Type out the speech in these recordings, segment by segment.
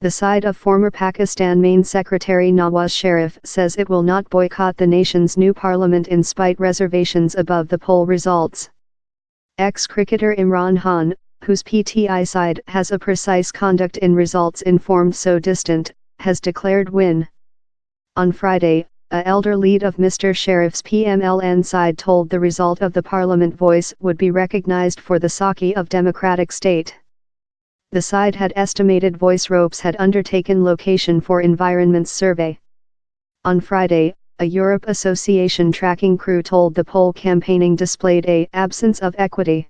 The side of former Pakistan Main Secretary Nawaz Sharif says it will not boycott the nation's new parliament in spite reservations above the poll results. Ex-cricketer Imran Khan, whose PTI side has a precise conduct in results informed so distant, has declared win. On Friday, a elder lead of Mr. Sharif's PMLN side told the result of the parliament voice would be recognized for the Saki of democratic state. The side had estimated voice ropes had undertaken location for environments survey. On Friday, a Europe Association tracking crew told the poll campaigning displayed a absence of equity.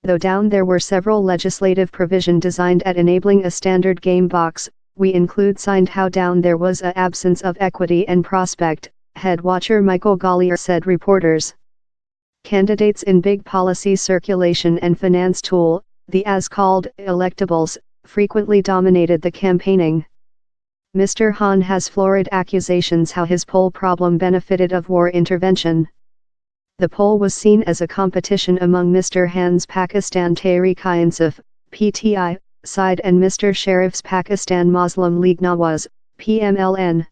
Though down there were several legislative provision designed at enabling a standard game box, we include signed how down there was a absence of equity and prospect, head watcher Michael Gollier said reporters. Candidates in big policy circulation and finance tool, the as-called electables, frequently dominated the campaigning. Mr. Khan has florid accusations how his poll problem benefited of war intervention. The poll was seen as a competition among Mr. Khan's Pakistan Tehreek-e-Insaf, PTI, side and Mr. Sharif's Pakistan Muslim League Nawaz, PMLN.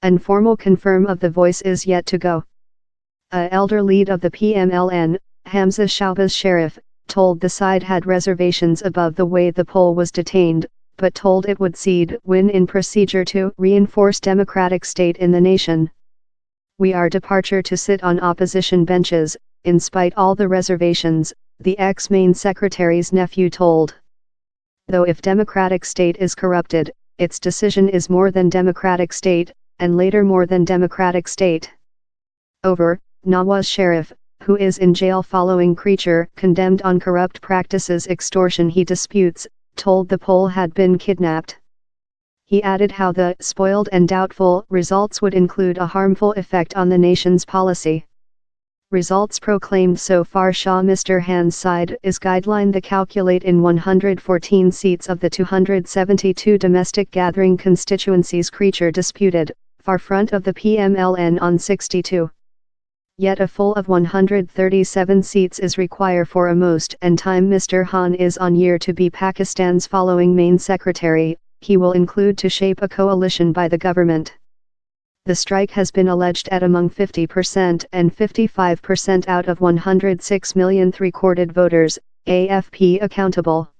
An formal confirm of the voice is yet to go. A elder lead of the PMLN, Hamza Shahbaz Sharif, told the side had reservations above the way the poll was detained, but told it would cede win in procedure to reinforce democratic state in the nation. We are departure to sit on opposition benches, in spite all the reservations, the ex-main secretary's nephew told. Though if democratic state is corrupted, its decision is more than democratic state, and later more than democratic state. Over, Nawaz Sharif, who is in jail following creature condemned on corrupt practices extortion he disputes, told the poll had been kidnapped. He added how the spoiled and doubtful results would include a harmful effect on the nation's policy. Results proclaimed so far Shah Mr. Khan's side is guideline the calculate in 114 seats of the 272 domestic gathering constituencies creature disputed, far front of the PMLN on 62. Yet a full of 137 seats is required for a most and time Mr. Khan is on year to be Pakistan's following main secretary, he will include to shape a coalition by the government. The strike has been alleged at among 50% and 55% out of 106 million recorded voters, AFP accountable.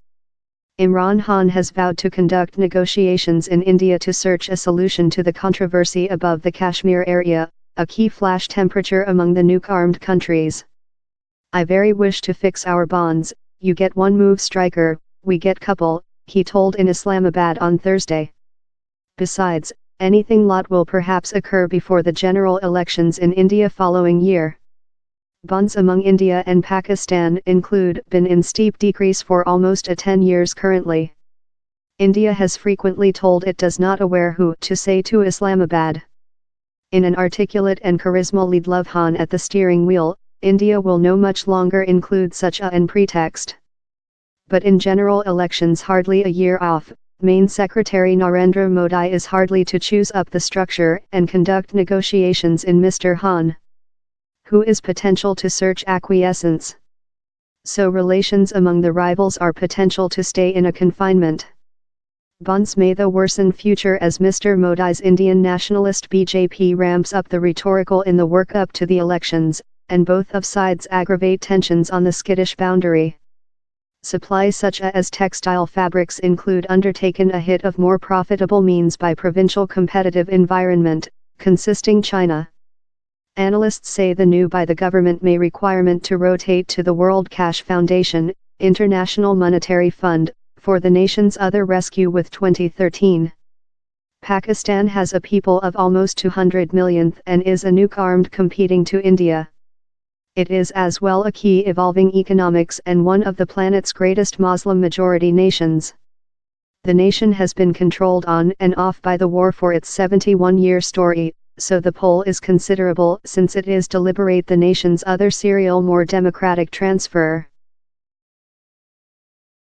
Imran Khan has vowed to conduct negotiations in India to search a solution to the controversy above the Kashmir area, a key flash temperature among the nuke-armed countries. I very wish to fix our bonds, you get one move striker, we get couple, he told in Islamabad on Thursday. Besides, anything lot will perhaps occur before the general elections in India following year. Bonds among India and Pakistan include been in steep decrease for almost 10 years currently. India has frequently told it does not aware who to say to Islamabad. In an articulate and charisma lead Love Khan at the steering wheel, India will no much longer include such an pretext. But in general elections hardly a year off, Main Secretary Narendra Modi is hardly to choose up the structure and conduct negotiations in Mr. Khan, who is potential to search acquiescence. So relations among the rivals are potential to stay in a confinement. Bonds may though worsen future as Mr. Modi's Indian nationalist BJP ramps up the rhetorical in the work-up to the elections, and both of sides aggravate tensions on the skittish boundary. Supplies such as textile fabrics include undertaken a hit of more profitable means by provincial competitive environment, consisting China. Analysts say the new by the government may requirement to rotate to the World Cash Foundation, International Monetary Fund, for the nation's other rescue with 2013. Pakistan has a people of almost 200 million and is a nuke-armed competing to India. It is as well a key evolving economics and one of the planet's greatest Muslim-majority nations. The nation has been controlled on and off by the war for its 71-year story, so the poll is considerable since it is deliberate the nation's other serial more democratic transfer.